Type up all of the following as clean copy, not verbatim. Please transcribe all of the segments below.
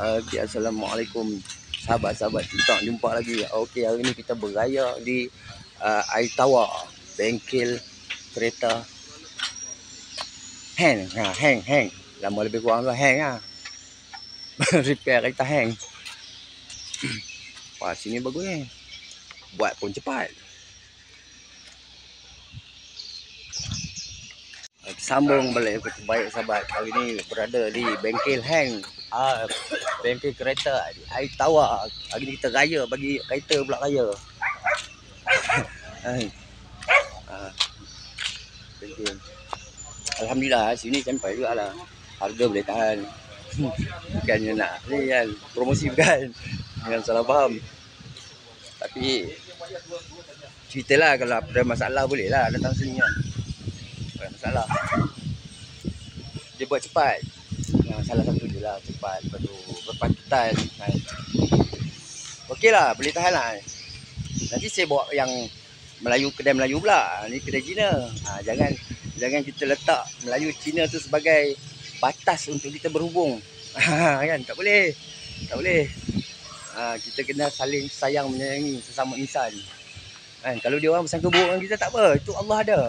Okay, Assalamualaikum sahabat-sahabat, kita jumpa lagi. Okey, hari ni kita beraya di Air Tawar, bengkel kereta hang. Hang. Lama lebih kurang tu hang lah. Repair kereta hang. Wah, sini bagus ni. Buat pun cepat. Sambung balik baik sahabat. Hari ni berada di bengkel hang. Bengkel kereta di Air Tawar. Hari ni kita raya, bagi kereta pula raya. Bengkel. Alhamdulillah sini sampai juga lah. Harga boleh tahan. Bukannya nak ni kan, promosi bukan. Jangan salah faham. Tapi ceritalah kalau ada masalah boleh lah datang sini kan. Tak ada masalah. Dia buat cepat. Salah satu je lah cepat. Lepas tu berpatutan kan. Okey lah, boleh tahan lah. Nanti saya bawa yang Melayu, kedai Melayu pula. Ni kedai Cina. Jangan kita letak Melayu Cina tu sebagai batas untuk kita berhubung. Kan tak boleh. Kita kena saling sayang menyayangi sesama insan. Kan kalau dia orang bersangka buruk dengan kita tak apa, itu Allah ada.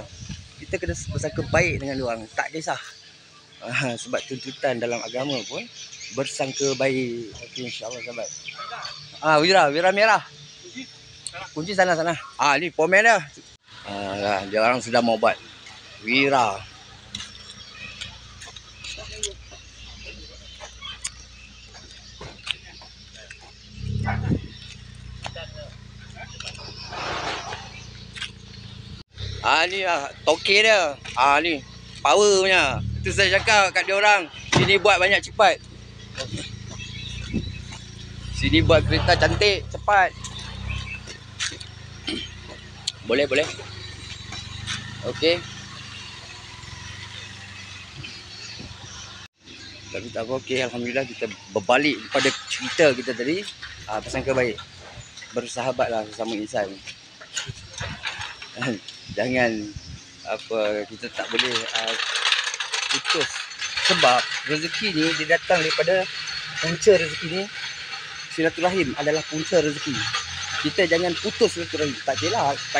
Kita kena bersangka baik dengan dia orang, tak kisah. Sebab tuntutan dalam agama pun bersangka baik. Okey, insya-Allah sahabat. Wira merah. Kunci sana. Ni pomen dia. Dia orang sudah mau buat Wira. Ni toke dia. Ni power punya. Itu saya cakap kat dia orang, sini buat banyak cepat. Sini buat kereta cantik, cepat. Boleh. Okey. Tapi tak apa, okey, alhamdulillah kita berbalik pada cerita kita tadi. Bersangka baik. Bersahabatlah sesama insan. Jangan kita tak boleh putus. Sebab rezeki ni dia datang daripada punca rezeki ni. Silaturahim adalah punca rezeki. Kita jangan putus silaturahim. Tak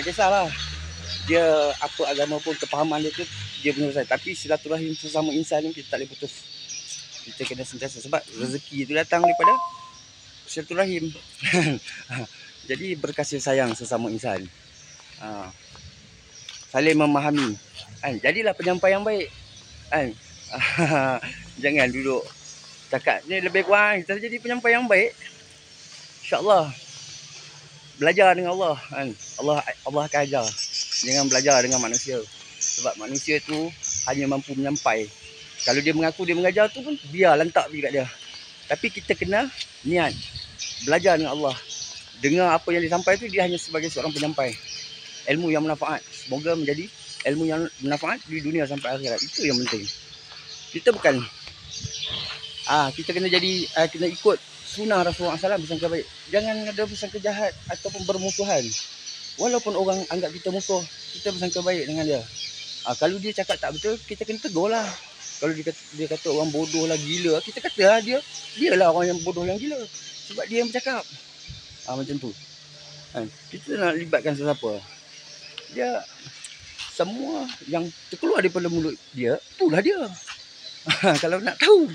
kisahlah. Dia apa agama pun, kepahaman dia tu dia punya urusan. Tapi silaturahim sesama insan ni kita tak boleh putus. Kita kena sentiasa, sebab rezeki itu datang daripada silaturahim. Jadi berkasih sayang sesama insan. Saling memahami. Jadilah penyampai yang baik. Jangan duduk cakap ni lebih kurang, kita jadi penyampai yang baik. InsyaAllah. Belajar dengan Allah. Allah akan ajar. Jangan belajar dengan manusia. Sebab manusia tu hanya mampu menyampai. Kalau dia mengaku dia mengajar tu pun, biar lantak pergi kat dia. Tapi kita kena niat belajar dengan Allah. Dengar apa yang disampaikan tu, dia hanya sebagai seorang penyampai. Ilmu yang bermanfaat. Semoga menjadi ilmu yang bermanfaat di dunia sampai akhirat. Itu yang penting. Kita bukan kita kena jadi kena ikut sunnah Rasulullah SAW, bersangka baik. Jangan ada bersangka jahat ataupun bermusuhan. Walaupun orang anggap kita musuh, kita bersangka baik dengan dia. Kalau dia cakap tak betul, kita kena tegur lah. Kalau dia kata orang bodoh lah, gila, kita kata lah dia lah orang yang bodoh yang gila. Sebab dia yang bercakap. Macam tu. Kita nak libatkan sesiapa. Dia semua yang terkeluar daripada mulut dia, itulah dia. Kalau nak tahu,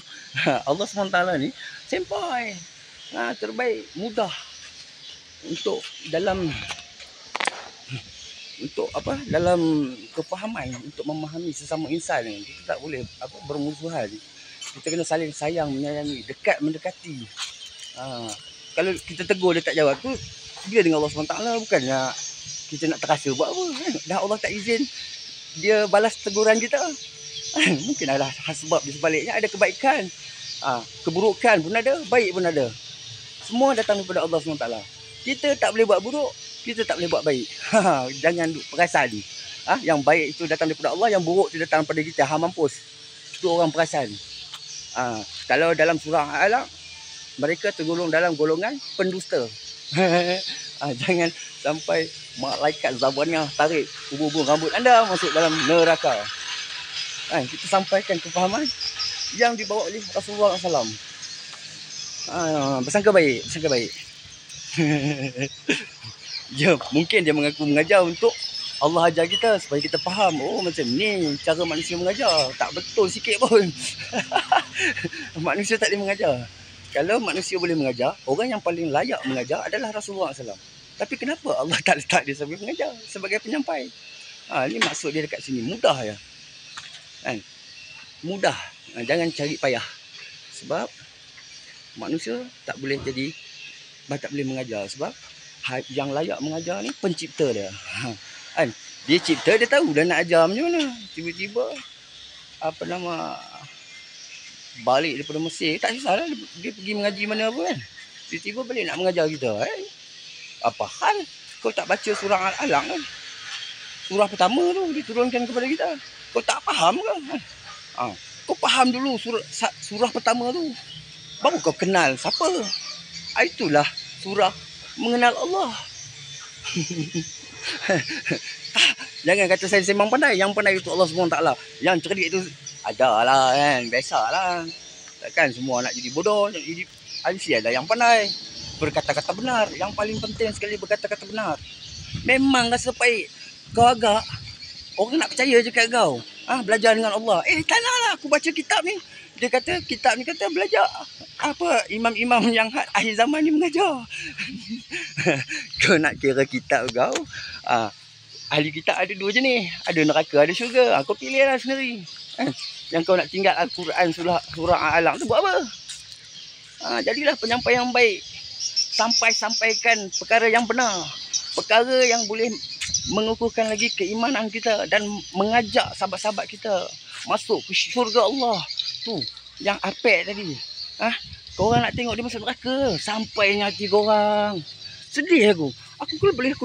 Allah SWT ni sampai terbaik, mudah untuk dalam kefahaman, untuk memahami sesama insan. Kita tak boleh bermusuhan. Kita kena saling sayang, menyayangi, mendekati. Kalau kita tegur dia tak jawab tu, dia dengan Allah SWT, bukannya kita nak terasa buat apa kan? Dah Allah tak izin dia balas teguran kita. Mungkin ada sebab di sebaliknya, ada kebaikan. Keburukan pun ada, baik pun ada. Semua datang daripada Allah SWT. Kita tak boleh buat buruk, kita tak boleh buat baik. Jangan perasan. Yang baik itu datang daripada Allah, yang buruk itu datang daripada kita. Mampus. Itu orang perasan. Kalau dalam surah Al-Alaq, mereka tergolong dalam golongan pendusta. Jangan sampai malaikat zabannya tarik hubung rambut anda masuk dalam neraka. Kita sampaikan kefahaman yang dibawa oleh Rasulullah SAW. Bersangka baik, bersangka baik. Ya, mungkin dia mengaku mengajar untuk Allah ajar kita supaya kita faham. Oh, macam ni cara manusia mengajar. Tak betul sikit pun. Manusia tak boleh mengajar. Kalau manusia boleh mengajar, orang yang paling layak mengajar adalah Rasulullah SAW. Tapi kenapa Allah tak letak dia sebagai pengajar, sebagai penyampai? Ni maksud dia dekat sini. Mudah ya. Kan? Mudah. Jangan cari payah. Sebab manusia tak boleh jadi, tak boleh mengajar. Sebab yang layak mengajar ni pencipta dia. Kan? Dia cipta, dia tahu dah nak ajar macam mana. Tiba-tiba balik daripada Mesir, tak susah lah dia pergi mengaji mana apa kan. Tiba-tiba balik nak mengajar kita. Apa hal kau tak baca surah Al-Alaq kan? Surah pertama tu diturunkan kepada kita. Kau tak faham ke? Kau faham dulu surah pertama tu, baru kau kenal siapa. Itulah surah mengenal Allah. Jangan kata saya memang pandai. Yang pandai itu Allah SWT. Yang cerdik itu adalah kan, biasalah. Takkan semua nak jadi bodoh, nak jadi alisi. Ada yang pandai berkata-kata benar. Yang paling penting sekali berkata-kata benar. Memang rasa pahit kau agak, orang nak percaya je kat kau. Belajar dengan Allah. Tak nak lah, aku baca kitab ni. Dia kata kitab ni kata belajar apa imam-imam yang akhir zaman ni mengajar. Kau nak kira kitab kau, ahli kitab ada dua jenis. Ada neraka, ada syurga. Kau pilihlah sendiri. Yang kau nak tinggal Al-Quran surah Al-Alaq tu buat apa? Jadilah penyampai yang baik. Sampaikan perkara yang benar. Perkara yang boleh mengukuhkan lagi keimanan kita dan mengajak sahabat-sahabat kita masuk ke syurga Allah. Tu yang apek tadi. Korang nak tengok dia masuk neraka, sampai hati korang. Sedih aku. Aku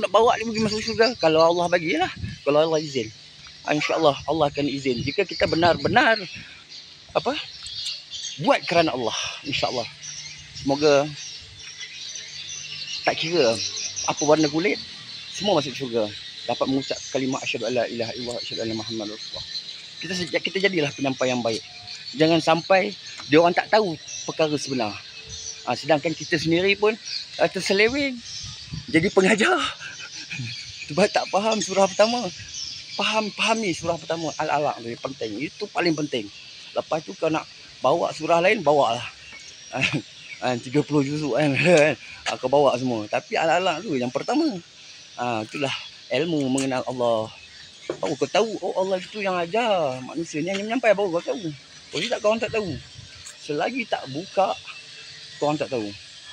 nak bawa dia pergi masuk syurga kalau Allah bagilah. Kalau Allah izin. InsyaAllah Allah akan izin. Jika kita benar-benar buat kerana Allah, insyaAllah. Semoga tak kira apa warna kulit, semua masuk syurga. Dapat mengucap kalimah asyhadu alla ilaha illallah asyhadu anna muhammadar rasulullah. Kita jadilah penyampai yang baik. Jangan sampai dia orang tak tahu perkara sebenar. Sedangkan kita sendiri pun terseleweng jadi pengajar. Sebab tak faham surah pertama. Fahami surah pertama Al-Alaq tu penting. Itu paling penting. Lepas tu kau nak bawa surah lain, bawalah. 30 juzuk kan. Kau bawa semua. Tapi Al-Alaq tu yang pertama. Itulah ilmu mengenal Allah. Baru kau tahu, oh Allah itu yang ajar. Manusia ni hanya menyampai, baru kau tahu. Kalau tidak, kau orang tak tahu. Selagi tak buka, kau orang tak tahu.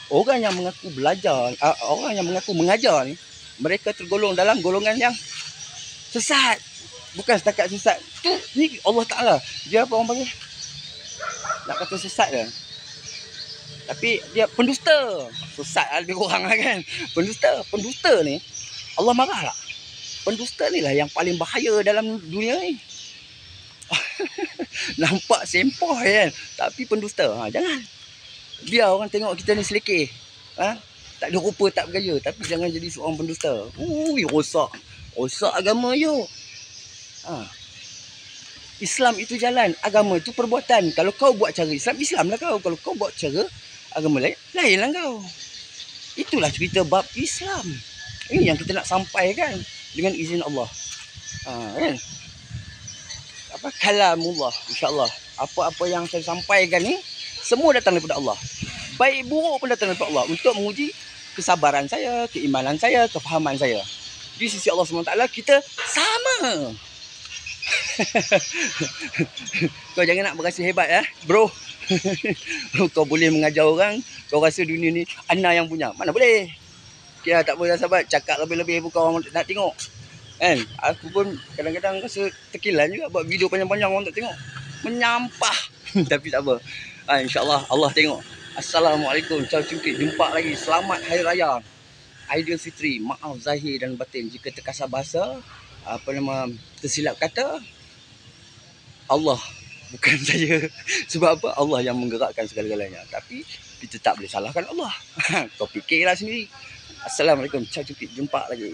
Orang yang mengaku belajar, orang yang mengaku mengajar ni, mereka tergolong dalam golongan yang sesat. Bukan setakat sesat. Ni Allah Ta'ala. Dia apa orang panggil? Nak kata sesat ke? Tapi dia pendusta. Sesat lebih kurang lah kan. Pendusta ni Allah marah tak? Pendusta ni lah yang paling bahaya dalam dunia ni. Nampak sempah kan. Tapi pendusta. Jangan. Biar orang tengok kita ni selekeh. Tak ada rupa, tak bergaya. Tapi jangan jadi seorang pendusta. Rosak agama yuk. Islam itu jalan. Agama itu perbuatan. Kalau kau buat cara Islam, Islam lah kau. Kalau kau buat cara agama lain, lain lah kau. Itulah cerita bab Islam. Ini yang kita nak sampaikan dengan izin Allah. Kan? Kalamullah, insyaAllah. Apa-apa yang saya sampaikan ni, semua datang daripada Allah. Baik buruk pun datang daripada Allah. Untuk menguji kesabaran saya, keimanan saya, kefahaman saya. Di sisi Allah SWT, kita sama. Kau jangan nak berasa hebat bro. Kau boleh mengajar orang, kau rasa dunia ni ana yang punya. Mana boleh. Okay, tak boleh sahabat, cakap lebih-lebih bukan orang nak tengok. Kan? Aku pun kadang-kadang rasa terkilan juga buat video panjang-panjang orang tak tengok. Menyampah. Tapi tak apa. InsyaAllah Allah tengok. Assalamualaikum. Ciao cungkit. Jumpa lagi. Selamat Hari Raya Aidilfitri. Maaf zahir dan batin jika terkasar bahasa, tersilap kata. Allah, bukan saya. Sebab apa? Allah yang menggerakkan segala-galanya. Tapi kita tak boleh salahkan Allah. Kau fikirlah sendiri. Assalamualaikum. Ciao cungkit. Jumpa lagi.